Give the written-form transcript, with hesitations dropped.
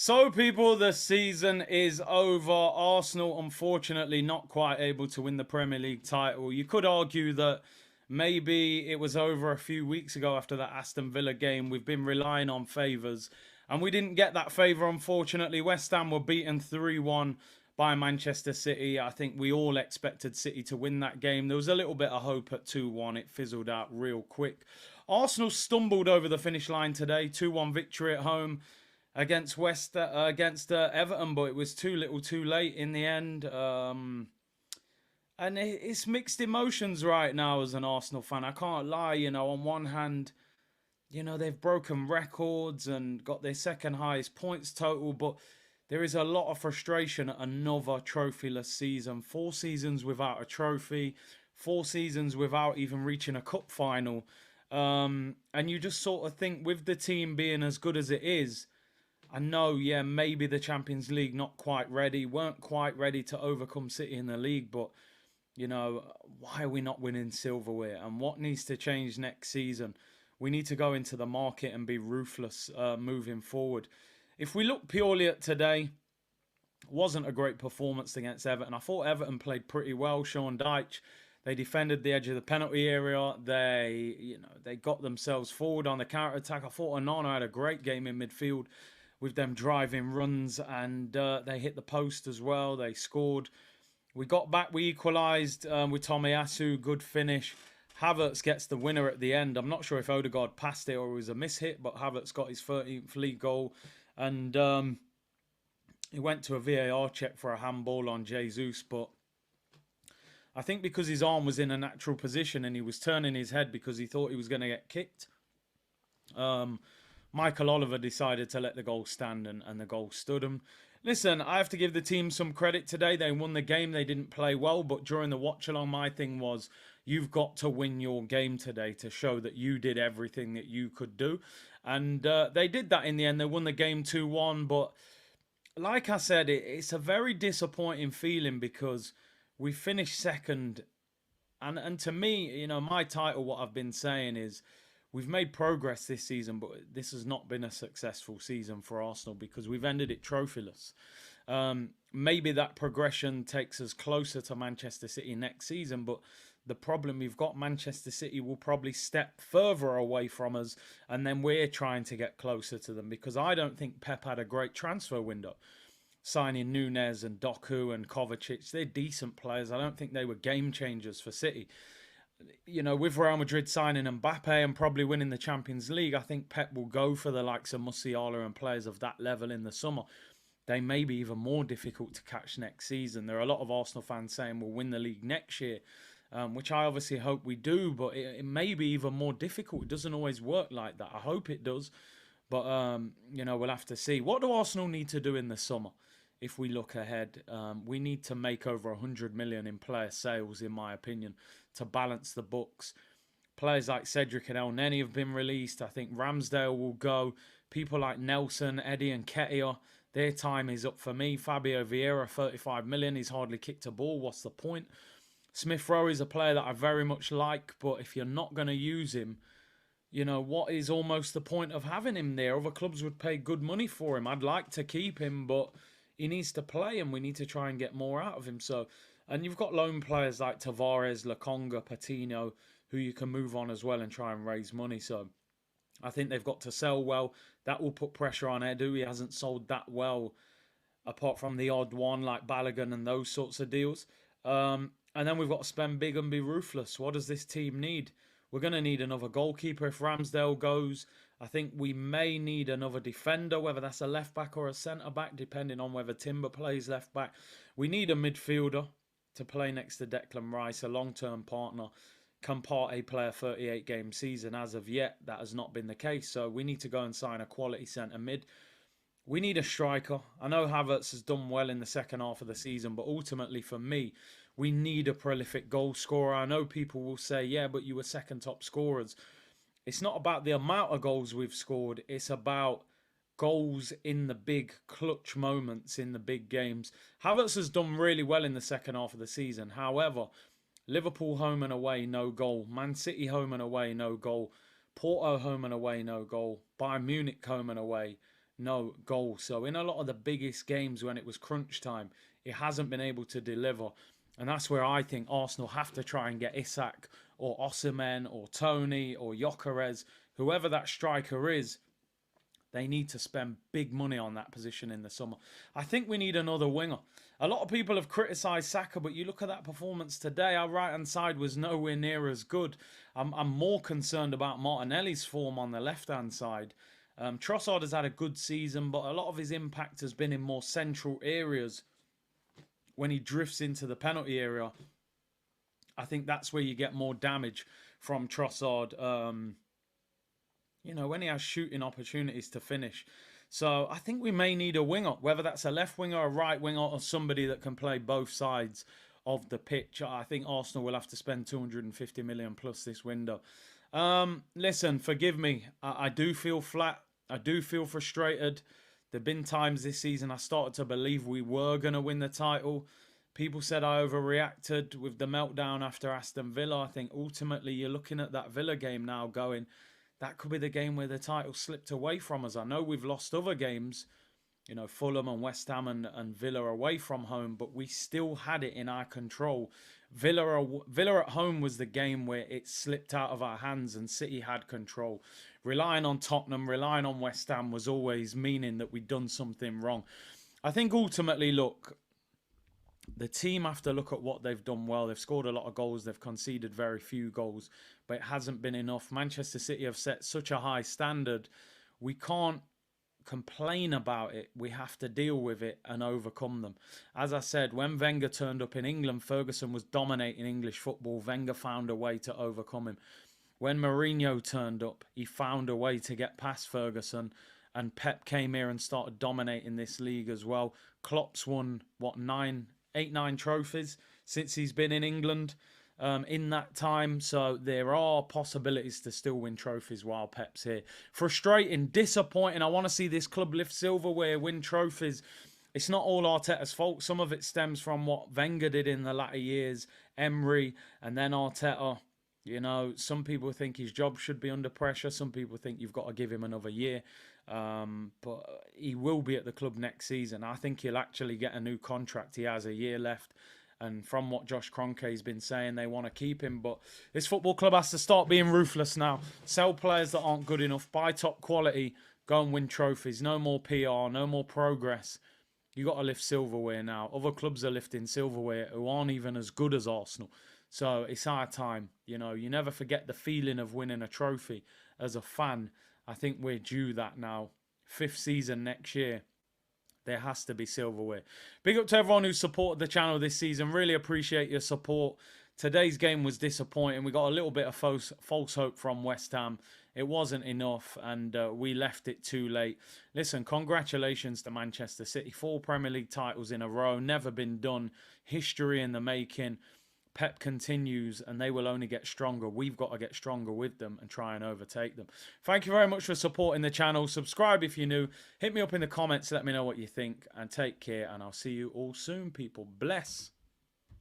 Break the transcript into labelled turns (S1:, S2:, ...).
S1: So, people, the season is over. Arsenal, unfortunately, not quite able to win the Premier League title. You could argue that maybe it was over a few weeks ago after that Aston Villa game. We've been relying on favours, and we didn't get that favour, unfortunately. West Ham were beaten 3-1 by Manchester City. I think we all expected City to win that game. There was a little bit of hope at 2-1. It fizzled out real quick. Arsenal stumbled over the finish line today, 2-1 victory at home against Everton, but it was too little, too late in the end. And it's mixed emotions right now as an Arsenal fan. I can't lie. On one hand, they've broken records and got their second highest points total, but there is a lot of frustration at another trophyless season. 4 seasons without a trophy, 4 seasons without even reaching a cup final. And you just sort of think, with the team being as good as it is, I know, yeah, maybe the Champions League not quite ready, weren't quite ready to overcome City in the league, but why are we not winning silverware? And what needs to change next season? We need to go into the market and be ruthless moving forward. If we look purely at today, wasn't a great performance against Everton. I thought Everton played pretty well. Sean Dyche, they defended the edge of the penalty area. They got themselves forward on the counter attack. I thought Onana had a great game in midfield with them driving runs, and they hit the post as well. They scored. We got back, we equalised with Tomiyasu, good finish. Havertz gets the winner at the end. I'm not sure if Odegaard passed it or it was a miss-hit, but Havertz got his 13th league goal. And he went to a VAR check for a handball on Jesus, but I think because his arm was in a natural position and he was turning his head because he thought he was going to get kicked, Michael Oliver decided to let the goal stand, and the goal stood him. Listen, I have to give the team some credit today. They won the game. They didn't play well, but during the watch-along, my thing was, you've got to win your game today to show that you did everything that you could do. And they did that in the end. They won the game 2-1, but like I said, it's a very disappointing feeling because we finished second. And to me, my title, what I've been saying is, we've made progress this season, but this has not been a successful season for Arsenal because we've ended it trophyless. Maybe that progression takes us closer to Manchester City next season, but the problem we've got, Manchester City will probably step further away from us, and then we're trying to get closer to them because I don't think Pep had a great transfer window. Signing Nunez and Doku and Kovacic, they're decent players. I don't think they were game changers for City. With Real Madrid signing Mbappe and probably winning the Champions League, I think Pep will go for the likes of Musiala and players of that level in the summer. They may be even more difficult to catch next season. There are a lot of Arsenal fans saying we'll win the league next year, which I obviously hope we do, but it may be even more difficult. It doesn't always work like that. I hope it does, but we'll have to see. What do Arsenal need to do in the summer? If we look ahead, we need to make over 100 million in player sales, in my opinion, to balance the books. Players like Cedric and El Neni have been released. I think Ramsdale will go. People like Nelson, Eddie and Ketia, their time is up for me. Fabio Vieira, 35 million. He's hardly kicked a ball. What's the point? Smith Rowe is a player that I very much like, but if you're not going to use him, what is almost the point of having him there? Other clubs would pay good money for him. I'd like to keep him, but he needs to play and we need to try and get more out of him. And you've got loan players like Tavares, Lokonga, Patino, who you can move on as well and try and raise money. So I think they've got to sell well. That will put pressure on Edu. He hasn't sold that well, apart from the odd one like Balogun and those sorts of deals. And then we've got to spend big and be ruthless. What does this team need? We're going to need another goalkeeper if Ramsdale goes. I think we may need another defender, whether that's a left back or a centre back, depending on whether Timber plays left back. We need a midfielder to play next to Declan Rice, a long-term partner. Can Partey play a 38-game season? As of yet, that has not been the case. So we need to go and sign a quality centre mid. We need a striker. I know Havertz has done well in the second half of the season, but ultimately for me, we need a prolific goal scorer. I know people will say, yeah, but you were second top scorers. It's not about the amount of goals we've scored. It's about goals in the big clutch moments in the big games. Havertz has done really well in the second half of the season. However, Liverpool home and away, no goal. Man City home and away, no goal. Porto home and away, no goal. Bayern Munich home and away, no goal. So in a lot of the biggest games when it was crunch time, it hasn't been able to deliver. And that's where I think Arsenal have to try and get Isak or Osimhen or Tony or Gyökeres, whoever that striker is. They need to spend big money on that position in the summer. I think we need another winger. A lot of people have criticised Saka, but you look at that performance today, our right-hand side was nowhere near as good. I'm more concerned about Martinelli's form on the left-hand side. Trossard has had a good season, but a lot of his impact has been in more central areas. When he drifts into the penalty area, I think that's where you get more damage from Trossard. When he has shooting opportunities to finish. So I think we may need a winger, whether that's a left winger, a right winger, or somebody that can play both sides of the pitch. I think Arsenal will have to spend 250 million plus this window. Listen, forgive me. I do feel flat. I do feel frustrated. There have been times this season I started to believe we were going to win the title. People said I overreacted with the meltdown after Aston Villa. I think ultimately you're looking at that Villa game now going, that could be the game where the title slipped away from us. I know we've lost other games, Fulham and West Ham and Villa away from home, but we still had it in our control. Villa at home was the game where it slipped out of our hands and City had control. Relying on Tottenham, relying on West Ham was always meaning that we'd done something wrong. I think ultimately, look, the team have to look at what they've done well. They've scored a lot of goals. They've conceded very few goals, but it hasn't been enough. Manchester City have set such a high standard. We can't complain about it. We have to deal with it and overcome them. As I said, when Wenger turned up in England, Ferguson was dominating English football. Wenger found a way to overcome him. When Mourinho turned up, he found a way to get past Ferguson, and Pep came here and started dominating this league as well. Klopp's won, 8-9 trophies since he's been in England in that time. So there are possibilities to still win trophies while Pep's here. Frustrating, disappointing. I want to see this club lift silverware, win trophies. It's not all Arteta's fault. Some of it stems from what Wenger did in the latter years, Emery, and then Arteta. Some people think his job should be under pressure. Some people think you've got to give him another year. But he will be at the club next season. I think he'll actually get a new contract. He has a year left. And from what Josh Kroenke's been saying, they want to keep him. But this football club has to start being ruthless now. Sell players that aren't good enough. Buy top quality. Go and win trophies. No more PR. No more progress. You got to lift silverware now. Other clubs are lifting silverware who aren't even as good as Arsenal. So it's our time. You never forget the feeling of winning a trophy as a fan. I think we're due that now. 5th season next year. There has to be silverware. Big up to everyone who supported the channel this season. Really appreciate your support. Today's game was disappointing. We got a little bit of false hope from West Ham. It wasn't enough, and we left it too late. Listen, congratulations to Manchester City. 4 Premier League titles in a row. Never been done. History in the making. Pep continues, and they will only get stronger. We've got to get stronger with them and try and overtake them. Thank you very much for supporting the channel. Subscribe if you're new. Hit me up in the comments. Let me know what you think, and take care, and I'll see you all soon, people. Bless.